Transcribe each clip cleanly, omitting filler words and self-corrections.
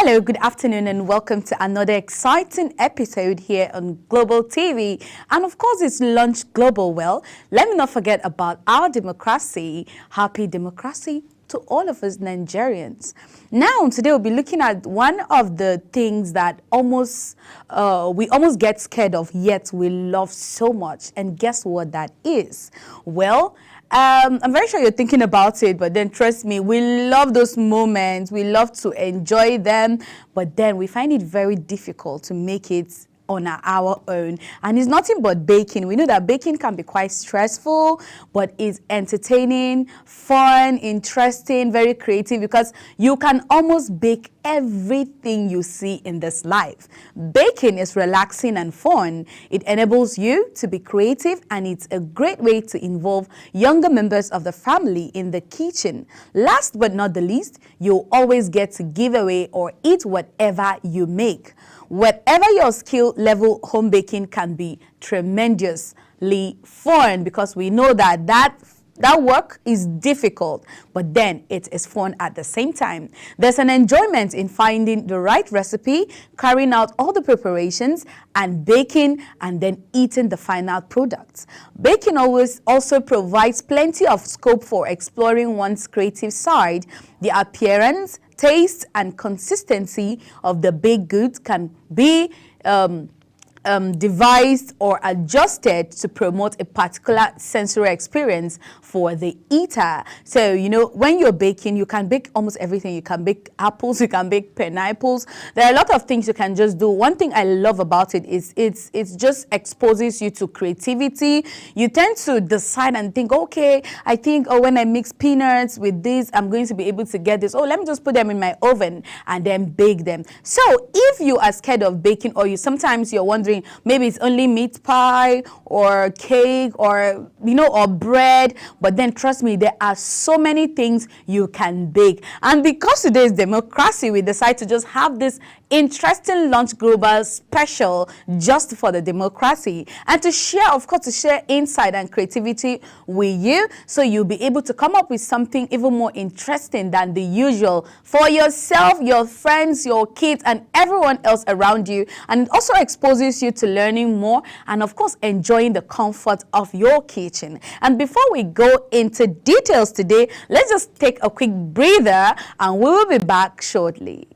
Hello, good afternoon, and welcome to another exciting episode here on Global TV. And of course, it's Lunch Global. Well, let me not forget about our democracy. Happy democracy to all of us Nigerians. Now, today we'll be looking at one of the things that we almost get scared of, yet we love so much. And guess what that is? Well, I'm very sure you're thinking about it, but then trust me, we love those moments. We love to enjoy them, but then we find it very difficult to make it on our own. And it's nothing but baking. We know that baking can be quite stressful, but it's entertaining, fun, interesting, very creative, because you can almost bake everything you see in this life. Baking is relaxing and fun. It enables you to be creative, and it's a great way to involve younger members of the family in the kitchen. Last but not the least, you'll always get to give away or eat whatever you make. Whatever your skill level, home baking can be tremendously fun, because we know that work is difficult, but then it is fun at the same time. There's an enjoyment in finding the right recipe, carrying out all the preparations, and baking, and then eating the final products. Baking always also provides plenty of scope for exploring one's creative side. The appearance, taste, and consistency of the baked goods can be devised or adjusted to promote a particular sensory experience for the eater. So, you know, when you're baking, you can bake almost everything. You can bake apples, you can bake pineapples. There are a lot of things you can just do. One thing I love about it is it just exposes you to creativity. You tend to decide and think, okay, I think, oh, when I mix peanuts with this, I'm going to be able to get this. Oh, let me just put them in my oven and then bake them. So if you are scared of baking, or sometimes you're wondering, maybe it's only meat pie or cake or, or bread. But then trust me, there are so many things you can bake. And because today is democracy, we decide to just have this interesting Lunch Global special just for the democracy, and to share, of course, to share insight and creativity with you, so you'll be able to come up with something even more interesting than the usual for yourself, your friends, your kids, and everyone else around you. And it also exposes you to learning more, and of course enjoying the comfort of your kitchen. And before we go into details today, let's just take a quick breather, and we will be back shortly.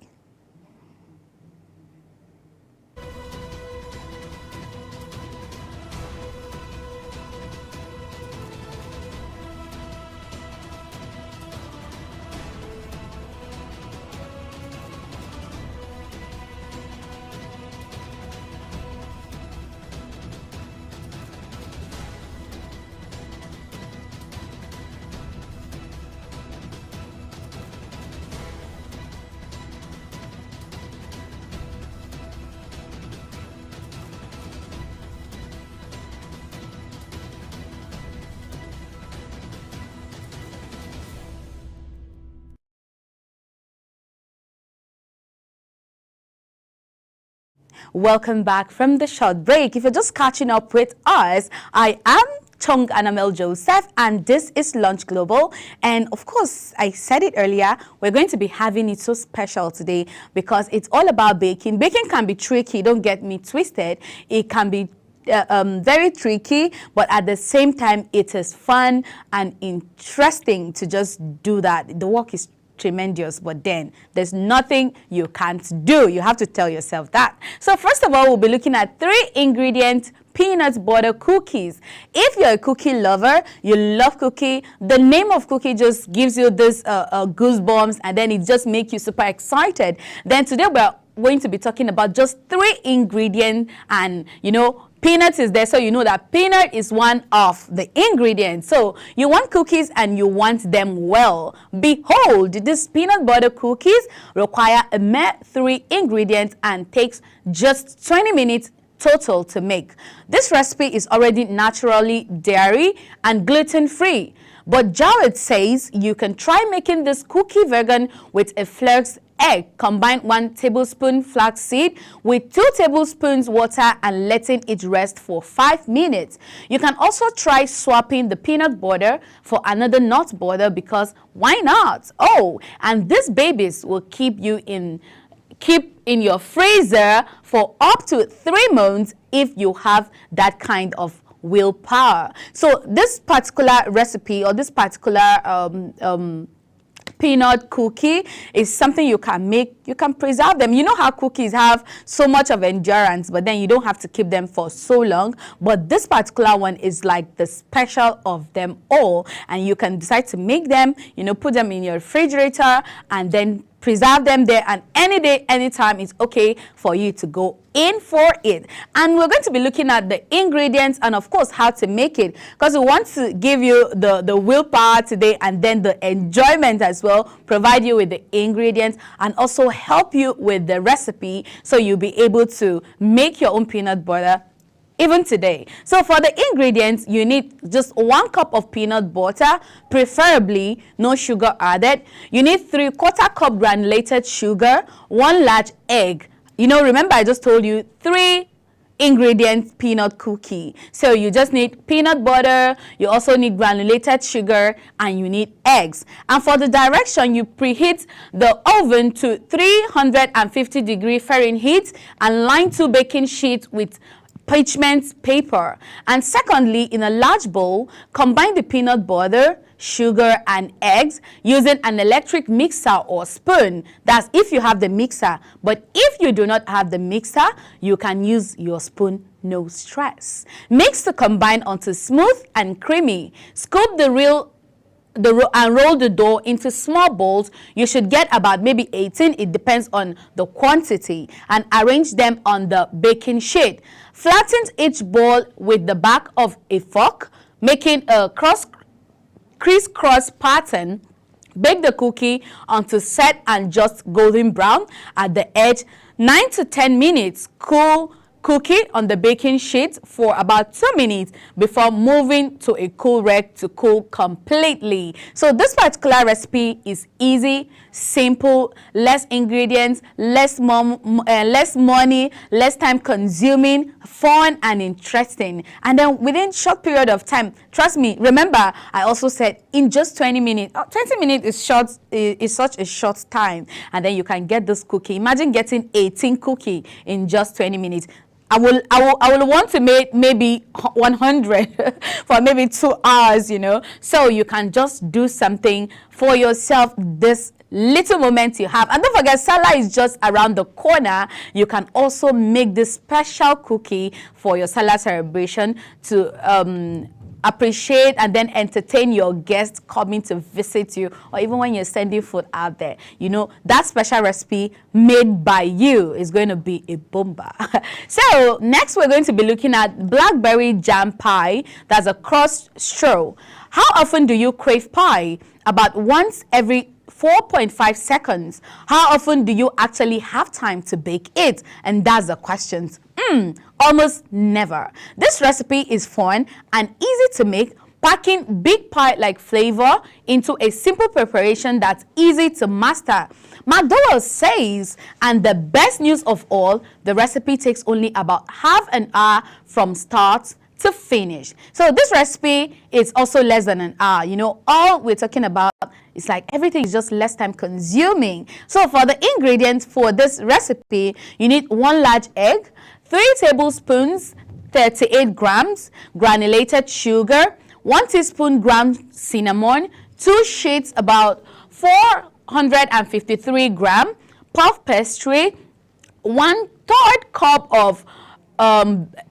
Welcome back from the short break. If you're just catching up with us, I am Chung Anamel Joseph, and this is Lunch Global. And of course, I said it earlier, we're going to be having it so special today because it's all about baking. Baking can be tricky, don't get me twisted. It can be very tricky, but at the same time, it is fun and interesting to just do that. The work is tremendous, but then there's nothing you can't do. You have to tell yourself that. So first of all, we'll be looking at 3 ingredient peanut butter cookies. If you're a cookie lover, you love cookie, the name of cookie just gives you this goosebumps, and then it just makes you super excited. Then today we're going to be talking about just 3 ingredients, and peanut is there, so you know that peanut is one of the ingredients. So you want cookies and you want them well. Behold, these peanut butter cookies require a mere 3 ingredients and takes just 20 minutes total to make. This recipe is already naturally dairy and gluten-free. But Jared says you can try making this cookie vegan with a flax egg. Combine 1 tablespoon flaxseed with 2 tablespoons water and letting it rest for 5 minutes. You can also try swapping the peanut butter for another nut butter, because why not? Oh, and these babies will keep keep in your freezer for up to 3 months if you have that kind of willpower. So this particular recipe or this particular peanut cookie is something you can make. You can preserve them. You know how cookies have so much of endurance, but then you don't have to keep them for so long. But this particular one is like the special of them all, and you can decide to make them, you know, put them in your refrigerator and then preserve them there, and any day, anytime, it's okay for you to go in for it. And we're going to be looking at the ingredients and of course how to make it, because we want to give you the willpower today and then the enjoyment as well, provide you with the ingredients and also help you with the recipe so you'll be able to make your own peanut butter even today. So for the ingredients, you need just 1 cup of peanut butter, preferably no sugar added. You need 3/4 cup granulated sugar, 1 large egg. You know, remember I just told you 3 ingredients peanut cookie. So you just need peanut butter, you also need granulated sugar, and you need eggs. And for the direction, you preheat the oven to 350 degrees Fahrenheit and line 2 baking sheets with parchment paper. And secondly, in a large bowl, combine the peanut butter, sugar and eggs using an electric mixer or spoon. That's if you have the mixer. But if you do not have the mixer, you can use your spoon, no stress. Mix to combine until smooth and creamy. Scoop and roll the dough into small balls. You should get about maybe 18, it depends on the quantity, and arrange them on the baking sheet. Flatten each ball with the back of a fork, making a crisscross pattern. Bake the cookie until set and just golden brown at the edge. 9 to 10 minutes. Cool cookie on the baking sheet for about 2 minutes before moving to a cool rack to cool completely. So this particular recipe is easy, simple, less ingredients, less money, less time consuming, fun and interesting. And then within short period of time, trust me, remember I also said in just 20 minutes. 20 minutes is such a short time, and then you can get this cookie. Imagine getting 18 cookie in just 20 minutes. I will want to make maybe 100 for maybe 2 hours, you know. So you can just do something for yourself this little moment you have. And don't forget, Salah is just around the corner. You can also make this special cookie for your Salah celebration to appreciate and then entertain your guests coming to visit you, or even when you're sending food out there. You know, that special recipe made by you is going to be a bomba. So next we're going to be looking at blackberry jam pie. That's a crust straw. How often do you crave pie? About once every 4.5 seconds. How often do you actually have time to bake it? And that's the question. Almost never. This recipe is fun and easy to make, packing big pie-like flavor into a simple preparation that's easy to master. McDonald's says, and the best news of all, the recipe takes only about half an hour from start to finish. So this recipe is also less than an hour. You know, all we're talking about, it's like everything is just less time consuming. So for the ingredients for this recipe, you need 1 large egg, 3 tablespoons, 38 grams, granulated sugar, 1 teaspoon ground cinnamon, 2 sheets, about 453 grams, puff pastry, 1/3 cup of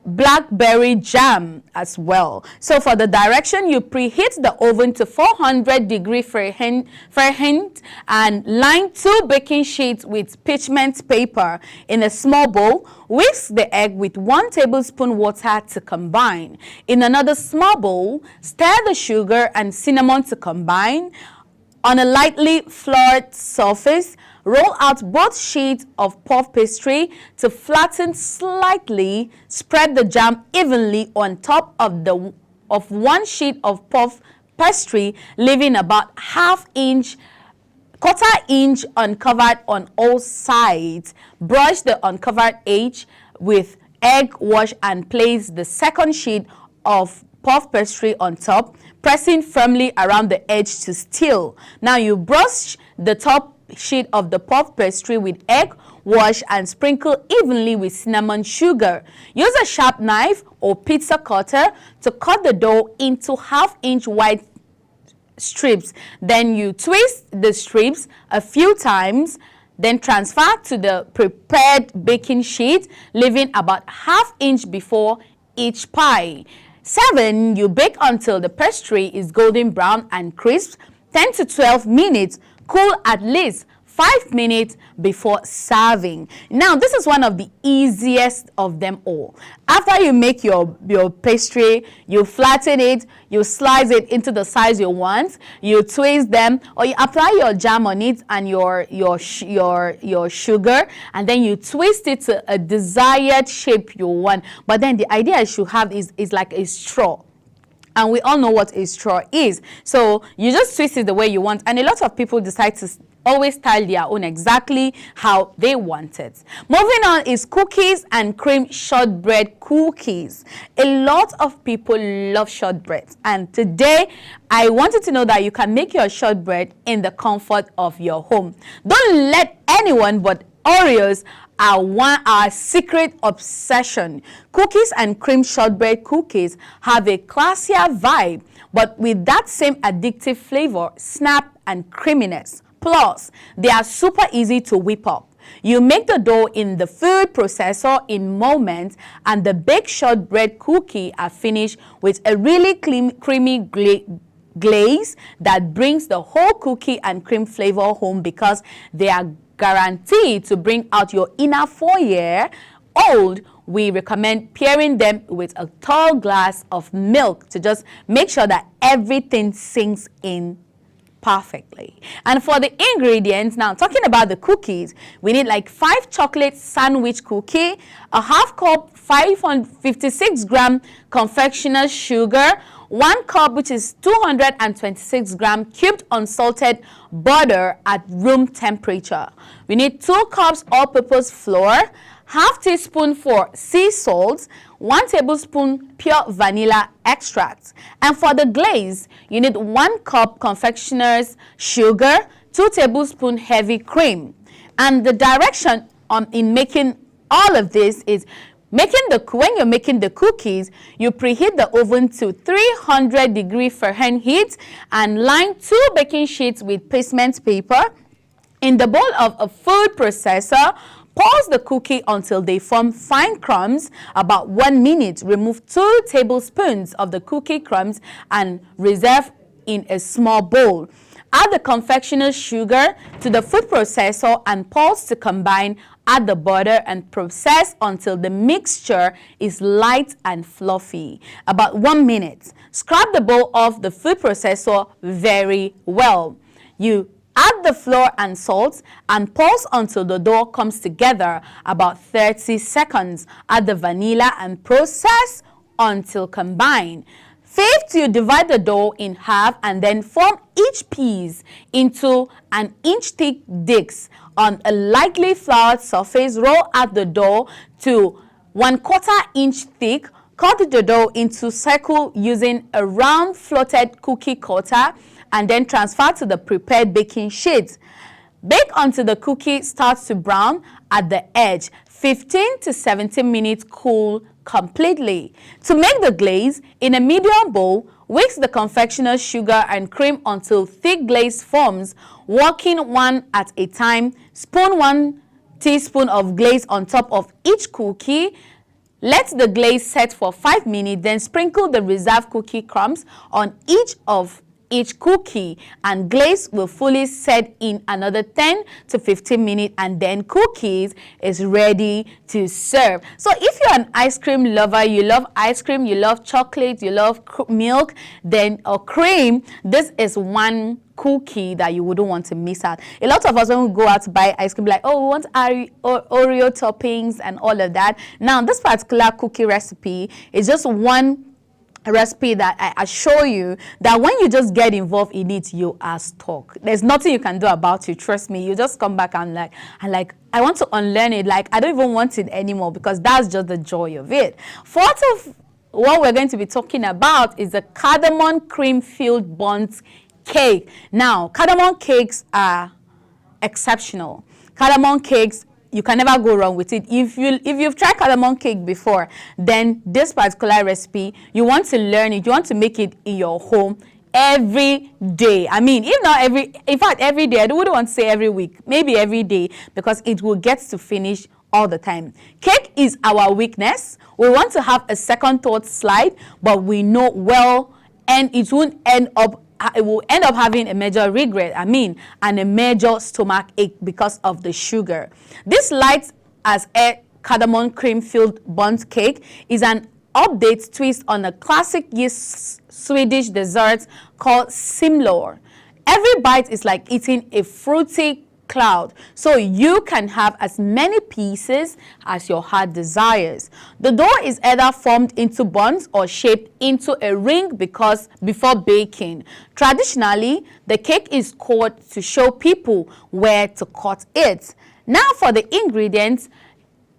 blackberry jam as well. So for the direction, you preheat the oven to 400 degrees Fahrenheit and line 2 baking sheets with parchment paper. In a small bowl, whisk the egg with 1 tablespoon water to combine. In another small bowl, stir the sugar and cinnamon to combine. On a lightly floured surface, roll out both sheets of puff pastry to flatten slightly. Spread the jam evenly on top of 1 sheet of puff pastry, leaving about 1/4 inch uncovered on all sides. Brush the uncovered edge with egg wash and place the second sheet of puff pastry on top, pressing firmly around the edge to still. Now you brush the top sheet of the puff pastry with egg, wash and sprinkle evenly with cinnamon sugar. Use a sharp knife or pizza cutter to cut the dough into half-inch wide strips. Then you twist the strips a few times, then transfer to the prepared baking sheet, leaving about half-inch before each pie. 7. You bake until the pastry is golden brown and crisp, 10 to 12 minutes. Cool at least 5 minutes before serving. Now, this is one of the easiest of them all. After you make your pastry, you flatten it, you slice it into the size you want, you twist them, or you apply your jam on it and your sugar, and then you twist it to a desired shape you want. But then the idea I should have is like a straw. And we all know what a straw is. So you just twist it the way you want. And a lot of people decide to always style their own exactly how they want it. Moving on is cookies and cream shortbread cookies. A lot of people love shortbread. And today, I wanted to know that you can make your shortbread in the comfort of your home. Don't let anyone but Oreos are our secret obsession. Cookies and cream shortbread cookies have a classier vibe, but with that same addictive flavor, snap and creaminess. Plus, they are super easy to whip up. You make the dough in the food processor in moments, and the baked shortbread cookie are finished with a really creamy glaze that brings the whole cookie and cream flavor home, because they are guaranteed to bring out your inner 4-year-old. We recommend pairing them with a tall glass of milk to just make sure that everything sinks in perfectly. And for the ingredients, now talking about the cookies, we need like 5 chocolate sandwich cookie, a half cup 556 gram confectioner's sugar, 1 cup, which is 226 gram cubed unsalted butter at room temperature. We need 2 cups all-purpose flour, half teaspoon for sea salt, 1 tablespoon pure vanilla extract. And for the glaze, you need 1 cup confectioner's sugar, 2 tablespoon heavy cream. And the direction in making all of this is when you're making the cookies, you preheat the oven to 300-degree Fahrenheit and line 2 baking sheets with parchment paper. In the bowl of a food processor, pulse the cookie until they form fine crumbs, about 1 minute. Remove 2 tablespoons of the cookie crumbs and reserve in a small bowl. Add the confectioner's sugar to the food processor and pulse to combine. Add the butter and process until the mixture is light and fluffy. About 1 minute. Scrub the bowl off the food processor very well. You add the flour and salt and pulse until the dough comes together, about 30 seconds. Add the vanilla and process until combined. 5th, you divide the dough in half and then form each piece into an inch-thick disc. On a lightly floured surface, roll out the dough to 1/4 inch thick. Cut the dough into circles using a round fluted cookie cutter and then transfer to the prepared baking sheet. Bake until the cookie starts to brown at the edge. 15 to 17 minutes, cool completely. To make the glaze, in a medium bowl, whisk the confectioner's sugar and cream until thick glaze forms, working one at a time. Spoon 1 teaspoon of glaze on top of each cookie. Let the glaze set for 5 minutes, then sprinkle the reserved cookie crumbs on each cookie, and glaze will fully set in another 10 to 15 minutes, and then cookies is ready to serve. So if you're an ice cream lover, you love ice cream, you love chocolate, you love milk, or cream, this is one cookie that you wouldn't want to miss out. A lot of us, when we go out to buy ice cream, like, oh, we want Oreo toppings and all of that. Now, this particular cookie recipe is just one recipe that I assure you that when you just get involved in it, you are stuck. There's nothing you can do about it. Trust me. You just come back and I want to unlearn it. Like, I don't even want it anymore, because that's just the joy of it. 4th of what we're going to be talking about is the cardamom cream filled buns cake. Now, cardamom cakes are exceptional. Cardamom cakes, you can never go wrong with it. If you've tried cardamom cake before, then this particular recipe, you want to learn it, you want to make it in your home every day. I mean, if not in fact every day, I wouldn't want to say every week, maybe every day, because it will get to finish all the time. Cake is our weakness. We want to have a second thought slide, but we know well, and it will end up having a major regret, and a major stomach ache because of the sugar. This light as a cardamom cream filled bundt cake is an update twist on a classic yeast Swedish dessert called simlor. Every bite is like eating a fruity cloud, so you can have as many pieces as your heart desires. The dough is either formed into buns or shaped into a ring before baking. Traditionally, the cake is cut to show people where to cut it. Now for the ingredients,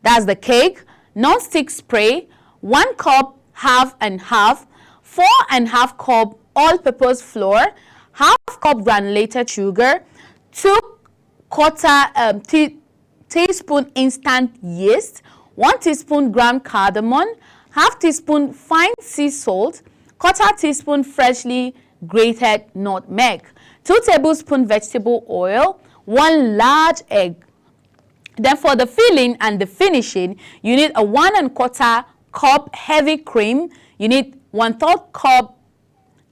that's the cake, non-stick spray, 1 cup half and half, 4.5 cup all-purpose flour, half cup granulated sugar, 2/4 teaspoon instant yeast, 1 teaspoon ground cardamom, half teaspoon fine sea salt, 1/4 teaspoon freshly grated nutmeg, 2 tablespoon vegetable oil, 1 large egg. Then for the filling and the finishing, you need a 1/4 cup heavy cream, you need 1/3 cup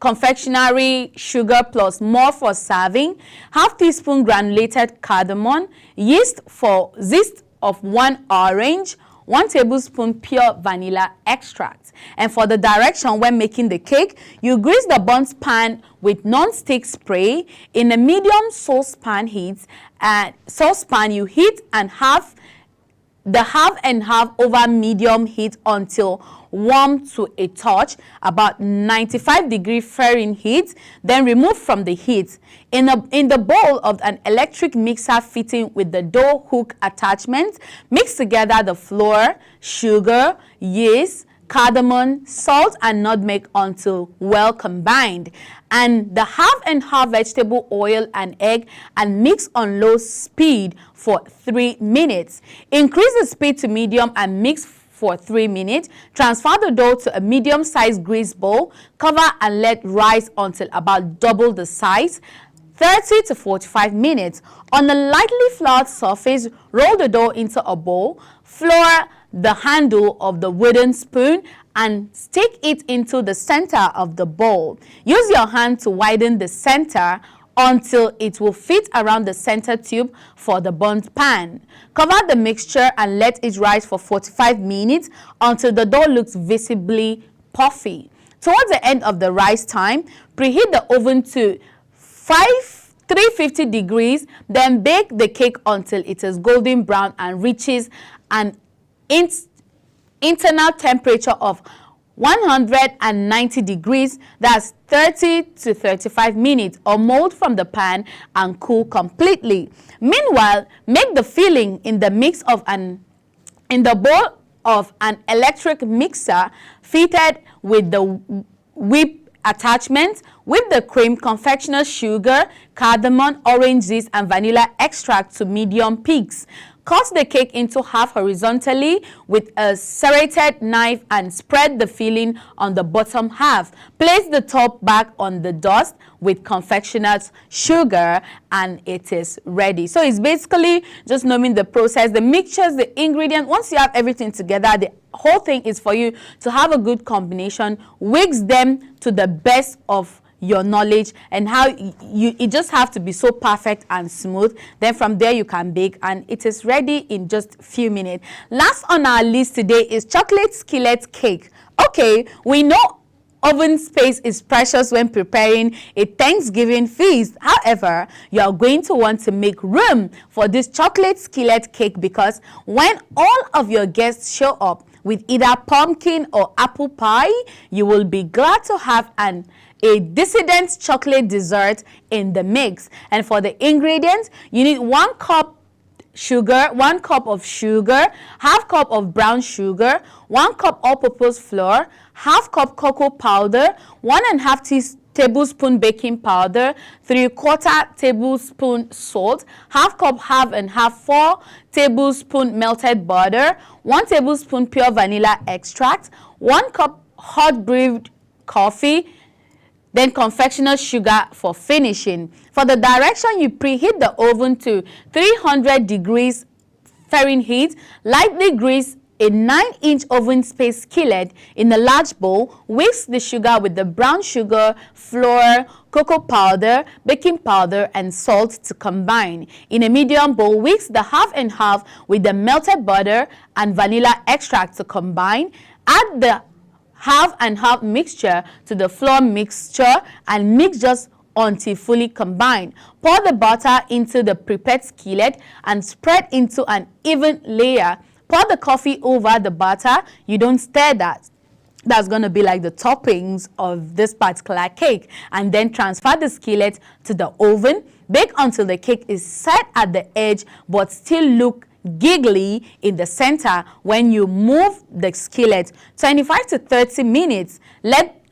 confectionery sugar plus more for serving, half teaspoon granulated cardamom, yeast of 1 orange, 1 tablespoon pure vanilla extract. And for the direction when making the cake, you grease the bundt pan with non-stick spray. In a medium saucepan you heat the half and half over medium heat until warm to a touch, about 95 Fahrenheit, then remove from the heat. In the bowl of an electric mixer fitting with the dough hook attachment, mix together the flour, sugar, yeast, cardamom, salt, and nutmeg until well combined, and the half and half vegetable oil and egg, and mix on low speed for 3 minutes. Increase the speed to medium and mix for 3 minutes. Transfer the dough to a medium-sized grease bowl, cover and let rise until about double the size, 30 to 45 minutes. On a lightly floured surface, roll the dough into a bowl, flour the handle of the wooden spoon, and stick it into the center of the bowl. Use your hand to widen the center until it will fit around the center tube for the bundt pan. Cover the mixture and let it rise for 45 minutes until the dough looks visibly puffy. Towards the end of the rise time, preheat the oven to 350 degrees, then bake the cake until it is golden brown and reaches an internal temperature of 190 degrees, that's 30 to 35 minutes, or mold from the pan and cool completely. Meanwhile, make the filling in the bowl of an electric mixer fitted with the whip attachment. Whip the cream, confectioner sugar, cardamom, orange zest, and vanilla extract to medium peaks. Cut the cake into half horizontally with a serrated knife and spread the filling on the bottom half. Place the top back on the dust with confectioner's sugar, and it is ready. So it's basically just knowing the process, the mixtures, the ingredients. Once you have everything together, the whole thing is for you to have a good combination, mix them to the best of your knowledge, and how it just have to be so perfect and smooth. Then from there you can bake, and it is ready in just a few minutes. Last on our list today is chocolate skillet cake. Okay, we know oven space is precious when preparing a Thanksgiving feast. However, you are going to want to make room for this chocolate skillet cake, because when all of your guests show up with either pumpkin or apple pie, you will be glad to have a decadent chocolate dessert in the mix. And for the ingredients, you need 1 cup sugar, 1 cup of sugar, half cup of brown sugar, 1 cup all-purpose flour, half cup cocoa powder, 1.5 tablespoon baking powder, 3/4 tablespoon salt, half cup, half and half, 4 tablespoon melted butter, 1 tablespoon pure vanilla extract, 1 cup hot brewed coffee, then confectioner sugar for finishing. For the direction, you preheat the oven to 300 degrees Fahrenheit, lightly grease a 9-inch oven space skillet in a large bowl, whisk the sugar with the brown sugar, flour, cocoa powder, baking powder, and salt to combine. In a medium bowl, whisk the half and half with the melted butter and vanilla extract to combine. Add the half and half mixture to the flour mixture and mix just until fully combined. Pour the butter into the prepared skillet and spread into an even layer. Pour the coffee over the butter. You don't stir that. That's going to be like the toppings of this particular cake. And then transfer the skillet to the oven. Bake until the cake is set at the edge but still look giggly in the center. When you move the skillet 25 to 30 minutes, let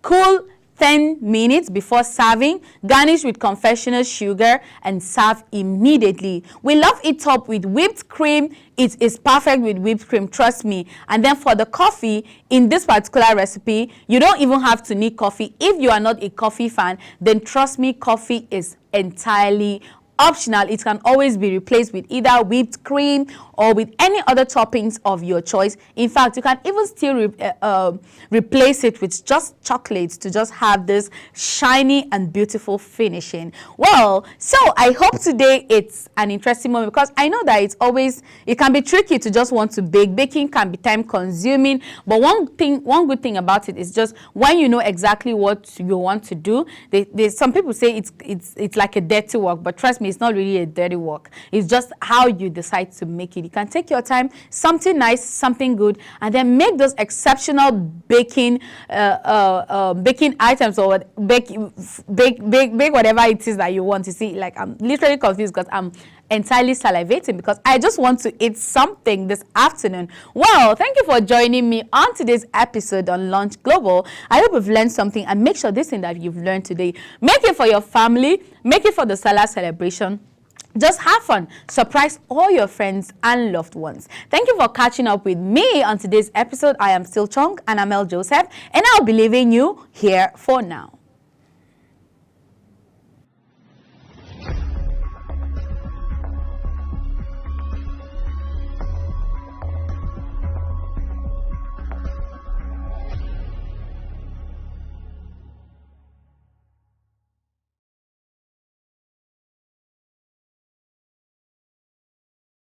cool 10 minutes before serving. Garnish with confectioner sugar and serve immediately. We love it topped with whipped cream. It is perfect with whipped cream, trust me. And then for the coffee, in this particular recipe, you don't even have to need coffee. If you are not a coffee fan, then trust me, coffee is entirely optional. It can always be replaced with either whipped cream or with any other toppings of your choice. In fact, you can even still replace it with just chocolates to just have this shiny and beautiful finishing. Well, so I hope today it's an interesting moment, because I know that it can be tricky to just want to bake. Baking can be time consuming, but one good thing about it is just when you know exactly what you want to do. Some people say it's like a dirty work, but trust me, it's not really a dirty work. It's just how you decide to make it. You can take your time, something nice, something good, and then make those exceptional baking items, or bake whatever it is that you want to see. Like, I'm literally confused because I'm entirely salivating because I just want to eat something this afternoon. Well, thank you for joining me on today's episode on Lunch Global. I hope you've learned something, and make sure this thing that you've learned today, make it for your family, make it for the Salah celebration. Just have fun. Surprise all your friends and loved ones. Thank you for catching up with me on today's episode. I am still Chong and Amel Joseph, and I'll be leaving you here for now.